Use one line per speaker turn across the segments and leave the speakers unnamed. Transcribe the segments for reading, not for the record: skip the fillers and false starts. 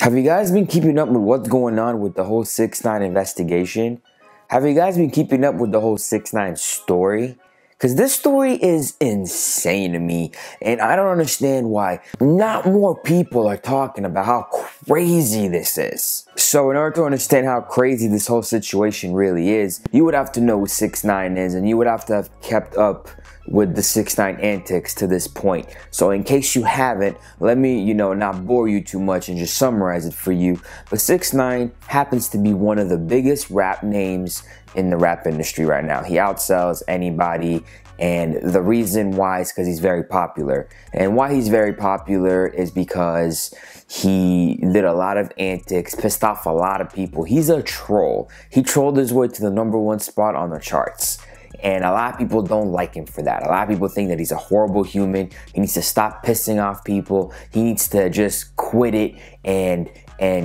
Have you guys been keeping up with what's going on with the whole 6ix9ine investigation? Have you guys been keeping up with the whole 6ix9ine story? Because this story is insane to me, and I don't understand why not more people are talking about how crazy this is. So in order to understand how crazy this whole situation really is, you would have to know who 6ix9ine is, and you would have to have kept up with the 6ix9ine antics to this point. So in case you haven't, let me, not bore you too much and just summarize it for you. But 6ix9ine happens to be one of the biggest rap names in the rap industry right now. He outsells anybody, and the reason why is because he's very popular. And why he's very popular is because he did a lot of antics, pissed off a lot of people. He's a troll. He trolled his way to the #1 spot on the charts. And a lot of people don't like him for that. A lot of people think that he's a horrible human. He needs to stop pissing off people. He needs to just quit it and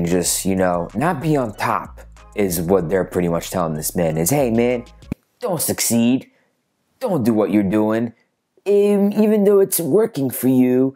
just, not be on top, is what they're pretty much telling this man is, hey man, don't succeed. Don't do what you're doing. Even though it's working for you,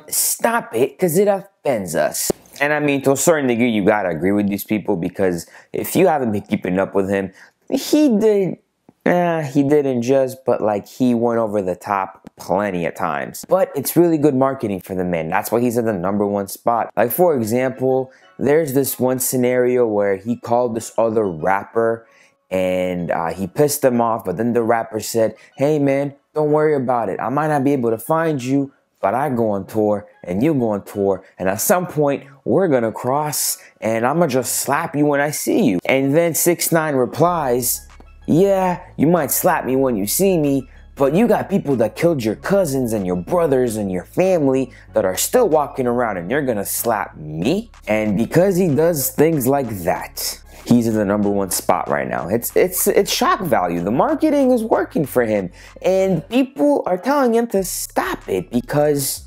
stop it, because it offends us. And I mean, to a certain degree, you gotta agree with these people, because if you haven't been keeping up with him, he didn't just, but like he went over the top plenty of times. But it's really good marketing for the man. That's why he's at the #1 spot. Like for example, there's this one scenario where he called this other rapper and he pissed him off, but then the rapper said, hey man, don't worry about it. I might not be able to find you, but I go on tour and you go on tour, and at some point we're gonna cross and I'm gonna just slap you when I see you. And then 6ix9ine replies, yeah, you might slap me when you see me, but you got people that killed your cousins and your brothers and your family that are still walking around, and you're gonna slap me? And because he does things like that, he's in the #1 spot right now. It's shock value. The marketing is working for him, and people are telling him to stop it because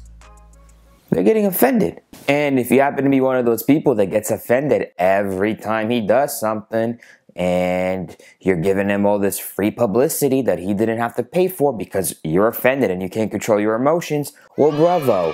they're getting offended. And if you happen to be one of those people that gets offended every time he does something, and you're giving him all this free publicity that he didn't have to pay for because you're offended and you can't control your emotions, well, bravo,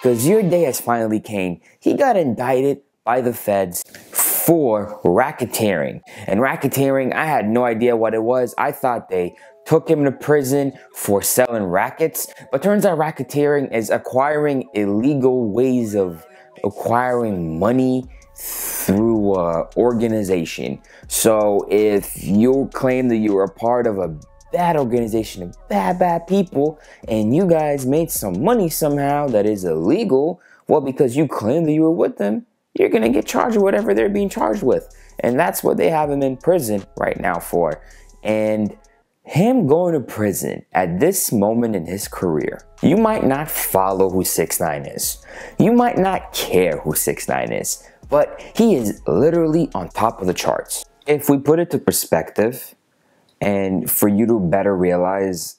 because your day has finally came. He got indicted by the feds for racketeering. And racketeering, I had no idea what it was. I thought they took him to prison for selling rackets, but turns out racketeering is acquiring illegal ways of acquiring money through organization. So if you claim that you were a part of a bad organization of bad people, and you guys made some money somehow that is illegal, well, because you claim that you were with them, you're gonna get charged with whatever they're being charged with. And that's what they have him in prison right now for. And him going to prison at this moment in his career, you might not follow who 6ix9ine is. You might not care who 6ix9ine is, but he is literally on top of the charts. If we put it to perspective, and for you to better realize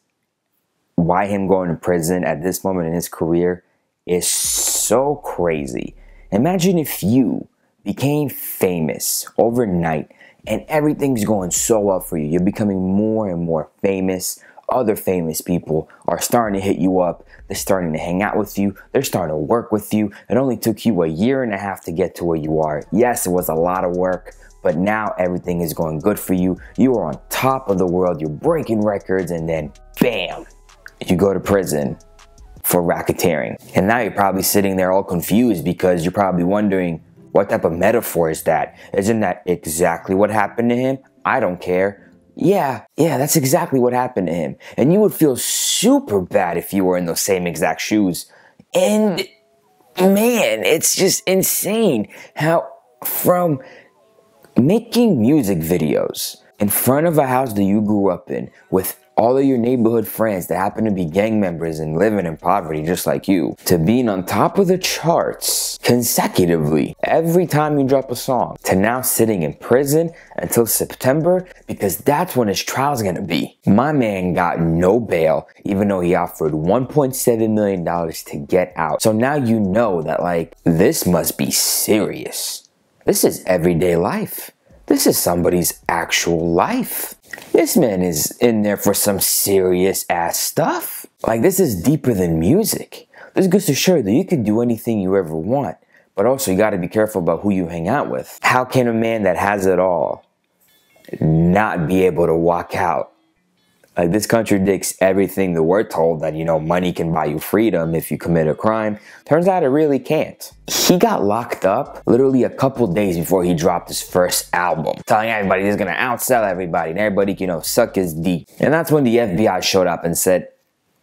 why him going to prison at this moment in his career is so crazy. Imagine if you became famous overnight and everything's going so well for you. You're becoming more and more famous. Other famous people are starting to hit you up. They're starting to hang out with you. They're starting to work with you. It only took you 1.5 years to get to where you are. Yes, it was a lot of work, but now everything is going good for you. You are on top of the world. You're breaking records, and then bam, you go to prison for racketeering. And now you're probably sitting there all confused because you're probably wondering, what type of metaphor is that? Isn't that exactly what happened to him? I don't care. Yeah, that's exactly what happened to him. And you would feel super bad if you were in those same exact shoes. And man, it's just insane how from making music videos in front of a house that you grew up in with all of your neighborhood friends that happen to be gang members and living in poverty just like you, to being on top of the charts consecutively every time you drop a song, to now sitting in prison until September because that's when his trial's gonna be. My man got no bail, even though he offered $1.7 million to get out. So now you know that, like, this must be serious. This is everyday life. This is somebody's actual life. This man is in there for some serious ass stuff. Like, this is deeper than music. This goes to show that you can do anything you ever want, but also you gotta be careful about who you hang out with. How can a man that has it all not be able to walk out? Like, this contradicts everything that we're told, that, you know, money can buy you freedom if you commit a crime. Turns out it really can't. He got locked up literally a couple days before he dropped his first album, telling everybody he's gonna outsell everybody and everybody can, you know, suck his D. And that's when the FBI showed up and said,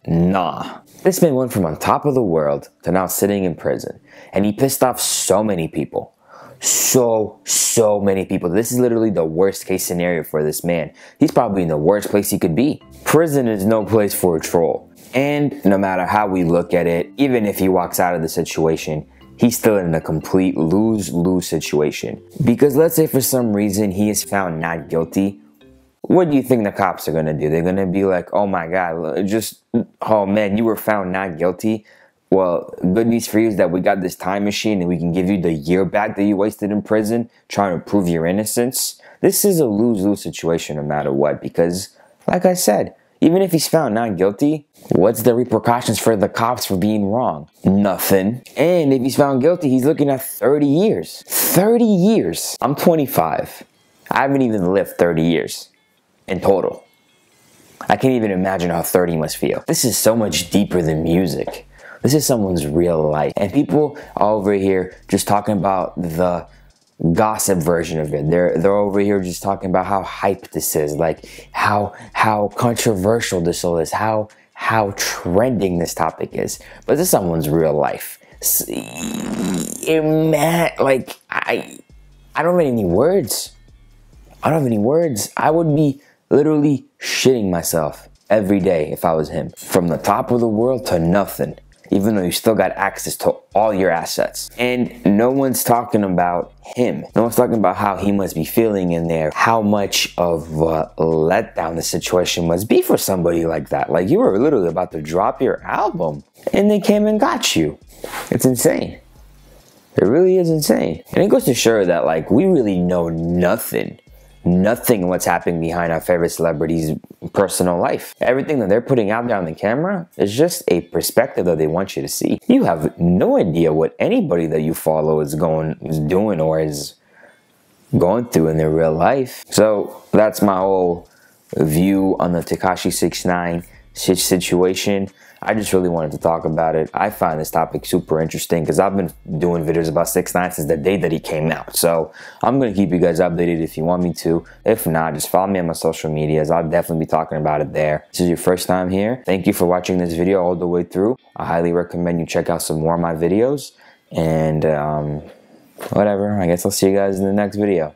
nah. This man went from on top of the world to now sitting in prison. And he pissed off so many people. So many people. This is literally the worst case scenario for this man. He's probably in the worst place he could be. Prison is no place for a troll. And no matter how we look at it, even if he walks out of the situation, he's still in a complete lose-lose situation. Because let's say for some reason he is found not guilty, what do you think the cops are going to do? They're going to be like, oh my God, oh man, you were found not guilty. Well, good news for you is that we got this time machine and we can give you the year back that you wasted in prison trying to prove your innocence. This is a lose-lose situation no matter what, because, like I said, even if he's found not guilty, what's the repercussions for the cops for being wrong? Nothing. And if he's found guilty, he's looking at 30 years. 30 years. I'm 25. I haven't even lived 30 years in total. I can't even imagine how 30 must feel. This is so much deeper than music. This is someone's real life. And people are over here just talking about the gossip version of it. They're over here just talking about how hype this is, like how controversial this all is, how trending this topic is. But this is someone's real life. Like, I don't have any words. I don't have any words. I would be literally shitting myself every day if I was him. From the top of the world to nothing. Even though you still got access to all your assets. And no one's talking about him. No one's talking about how he must be feeling in there. How much of a letdown the situation must be for somebody like that. Like, you were literally about to drop your album and they came and got you. It's insane. It really is insane. And it goes to show that, like, we really know nothing what's happening behind our favorite celebrities' personal life. Everything that they're putting out there on the camera is just a perspective that they want you to see. You have no idea what anybody that you follow is doing or is going through in their real life. So that's my whole view on the Tekashi 6ix9ine situation. I just really wanted to talk about it. I find this topic super interesting because I've been doing videos about 6ix9ine since the day that he came out. So I'm going to keep you guys updated if you want me to. If not, just follow me on my social medias. I'll definitely be talking about it there. If this is your first time here, thank you for watching this video all the way through. I highly recommend you check out some more of my videos. And whatever, I guess I'll see you guys in the next video.